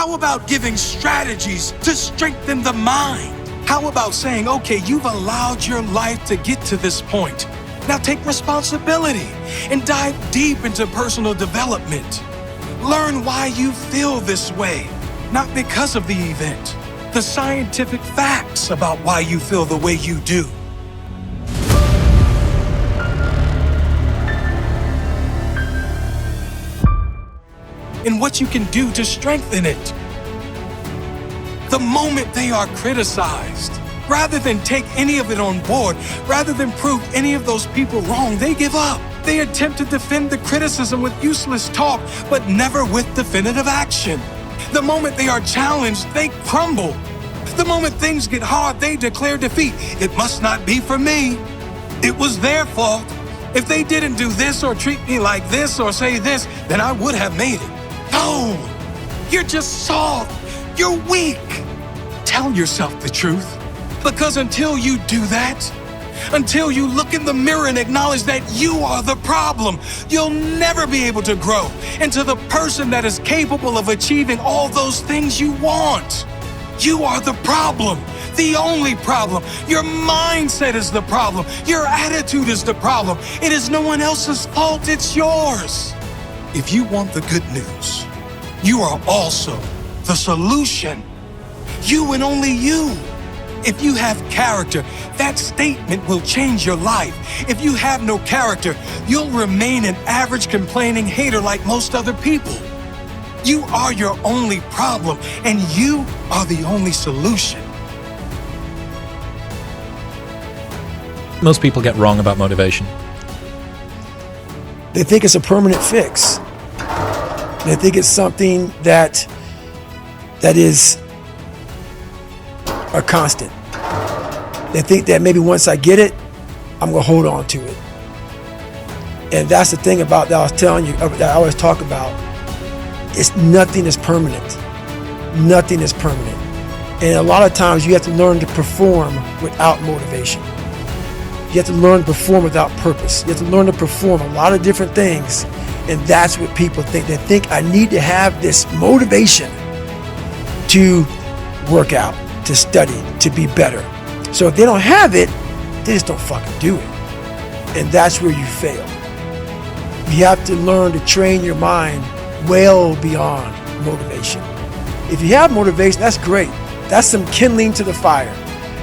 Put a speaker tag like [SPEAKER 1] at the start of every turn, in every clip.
[SPEAKER 1] How about giving strategies to strengthen the mind? How about saying, okay, you've allowed your life to get to this point. Now take responsibility and dive deep into personal development. Learn why you feel this way, not because of the event. The scientific facts about why you feel the way you do. And what you can do to strengthen it. The moment they are criticized, rather than take any of it on board, rather than prove any of those people wrong, they give up. They attempt to defend the criticism with useless talk, but never with definitive action. The moment they are challenged, they crumble. The moment things get hard, they declare defeat. It must not be for me. It was their fault. If they didn't do this or treat me like this or say this, then I would have made it. No, you're just soft. You're weak. Tell yourself the truth. Because until you do that, until you look in the mirror and acknowledge that you are the problem, you'll never be able to grow into the person that is capable of achieving all those things you want. You are the problem, the only problem. Your mindset is the problem. Your attitude is the problem. It is no one else's fault, it's yours. If you want the good news, you are also the solution. You and only you. If you have character, that statement will change your life. If you have no character, you'll remain an average complaining hater like most other people. You are your only problem, and you are the only solution.
[SPEAKER 2] Most people get wrong about motivation.
[SPEAKER 3] They think it's a permanent fix. They think it's something that is a constant. They think that maybe once I get it, I'm gonna hold on to it. And that's the thing about that I was telling you, that I always talk about. Nothing is permanent. Nothing is permanent. And a lot of times you have to learn to perform without motivation. You have to learn to perform without purpose. You have to learn to perform a lot of different things. And that's what people think. They think I need to have this motivation to work out, to study, to be better. So if they don't have it, they just don't fucking do it. And that's where you fail. You have to learn to train your mind well beyond motivation. If you have motivation, that's great. That's some kindling to the fire.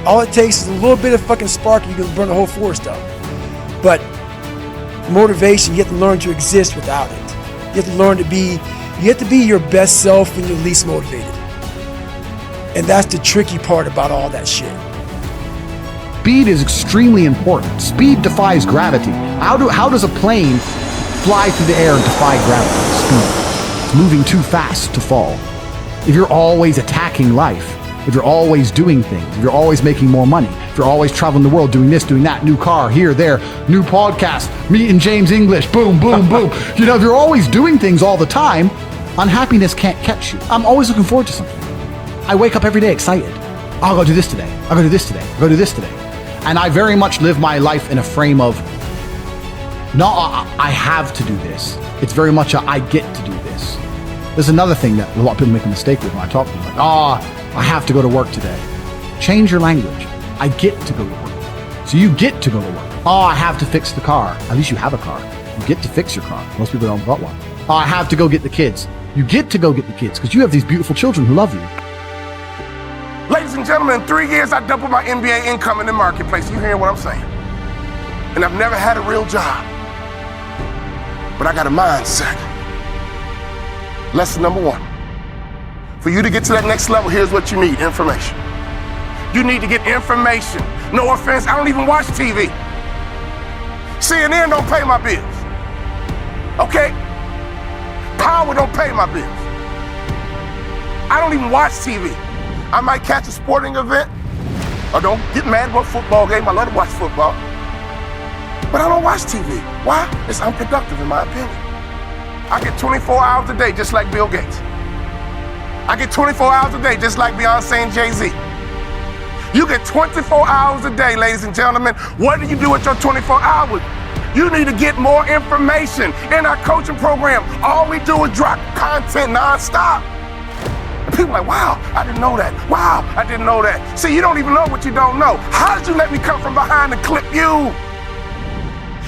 [SPEAKER 3] All it takes is a little bit of fucking spark and you can burn the whole forest up. But motivation, you have to learn to exist without it. You have to learn to be, you have to be your best self when you're least motivated. And that's the tricky part about all that shit.
[SPEAKER 4] Speed is extremely important. Speed defies gravity. How does a plane fly through the air and defy gravity? Speed. It's moving too fast to fall. If you're always attacking life, if you're always doing things, if you're always making more money, if you're always traveling the world, doing this, doing that, new car, here, there, new podcast, meeting James English, boom, boom, boom. You know, if you're always doing things all the time, unhappiness can't catch you. I'm always looking forward to something. I wake up every day excited. I'll go do this today. I'll go do this today. I'll go do this today. And I very much live my life in a frame of, no, I have to do this. It's very much a, I get to do this. There's another thing that a lot of people make a mistake with when I talk to them. Like, I have to go to work today. Change your language. I get to go to work. So you get to go to work. I have to fix the car. At least you have a car. You get to fix your car. Most people don't got one. I have to go get the kids. You get to go get the kids because you have these beautiful children who love you.
[SPEAKER 5] Ladies and gentlemen, in 3 years, I doubled my NBA income in the marketplace. You hearing what I'm saying? And I've never had a real job. But I got a mindset. Lesson number one. For you to get to that next level, here's what you need, information. You need to get information. No offense, I don't even watch TV. CNN don't pay my bills. Okay? Power don't pay my bills. I don't even watch TV. I might catch a sporting event, or don't get mad about a football game. I love to watch football. But I don't watch TV. Why? It's unproductive in my opinion. I get 24 hours a day just like Bill Gates. I get 24 hours a day just like Beyonce and Jay-Z. You get 24 hours a day, ladies and gentlemen. What do you do with your 24 hours? You need to get more information. In our coaching program, all we do is drop content nonstop. People are like, wow, I didn't know that. Wow, I didn't know that. See, you don't even know what you don't know. How did you let me come from behind and clip you?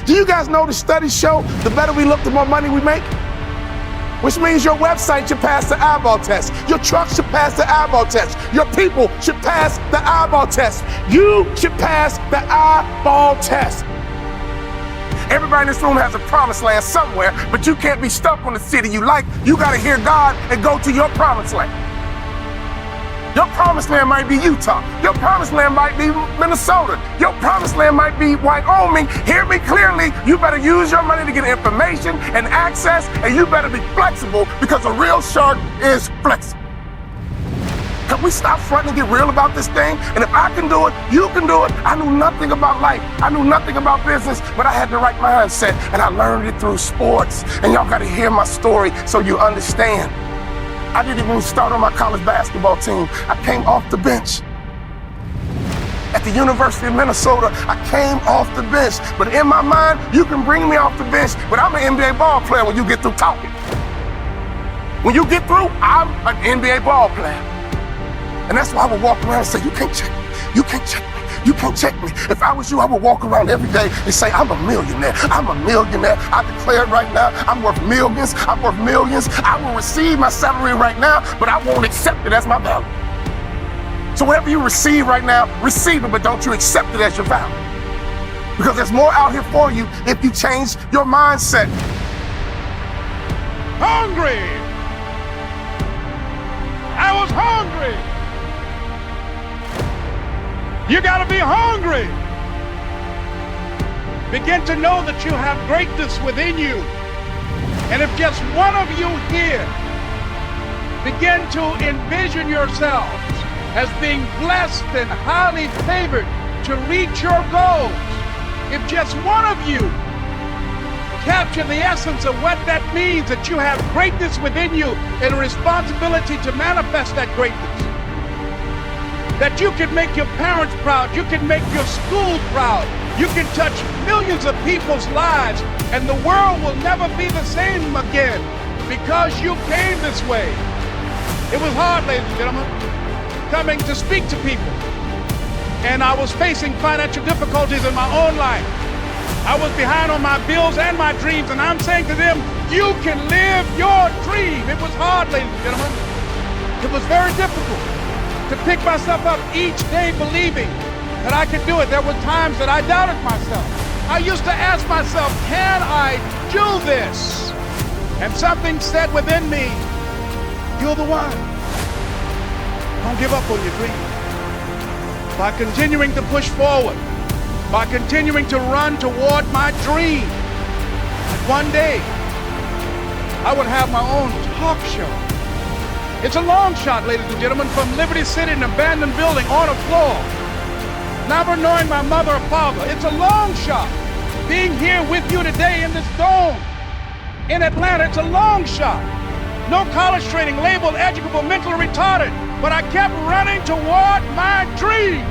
[SPEAKER 5] Do you guys know the studies show the better we look, the more money we make? Which means your website should pass the eyeball test. Your truck should pass the eyeball test. Your people should pass the eyeball test. You should pass the eyeball test. Everybody in this room has a promised land somewhere, but you can't be stuck on the city you like. You got to hear God and go to your promised land. Your promised land might be Utah. Your promised land might be Minnesota. Your promised land might be Wyoming. Hear me clearly. You better use your money to get information and access, and you better be flexible because a real shark is flexible. Can we stop fronting and get real about this thing? And if I can do it, you can do it. I knew nothing about life. I knew nothing about business, but I had the right mindset, and I learned it through sports. And y'all got to hear my story so you understand. I didn't even start on my college basketball team. I came off the bench. At the University of Minnesota, I came off the bench. But in my mind, you can bring me off the bench, but I'm an NBA ball player when you get through talking. When you get through, I'm an NBA ball player. And that's why I would walk around and say, you can't check me. You can't check me. You can't check me. If I was you, I would walk around every day and say, I'm a millionaire. I'm a millionaire. I declare it right now, I'm worth millions. I'm worth millions. I will receive my salary right now, but I won't accept it as my value. So whatever you receive right now, receive it, but don't you accept it as your value. Because there's more out here for you if you change your mindset.
[SPEAKER 6] Hungry. I was hungry. You got to be hungry. Begin to know that you have greatness within you. And if just one of you here begin to envision yourselves as being blessed and highly favored to reach your goals, if just one of you capture the essence of what that means, that you have greatness within you and a responsibility to manifest that greatness, that you can make your parents proud, you can make your school proud, you can touch millions of people's lives, and the world will never be the same again because you came this way. It was hard, ladies and gentlemen, coming to speak to people. And I was facing financial difficulties in my own life. I was behind on my bills and my dreams, and I'm saying to them, you can live your dream. It was hard, ladies and gentlemen. It was very difficult to pick myself up each day believing that I could do it. There were times that I doubted myself. I used to ask myself, can I do this? And something said within me, you're the one. Don't give up on your dream. By continuing to push forward, by continuing to run toward my dream, and one day I would have my own talk show. It's a long shot, ladies and gentlemen, from Liberty City, an abandoned building on a floor, never knowing my mother or father. It's a long shot. Being here with you today in this dome in Atlanta, it's a long shot. No college training, labeled educable, mentally retarded, but I kept running toward my dream.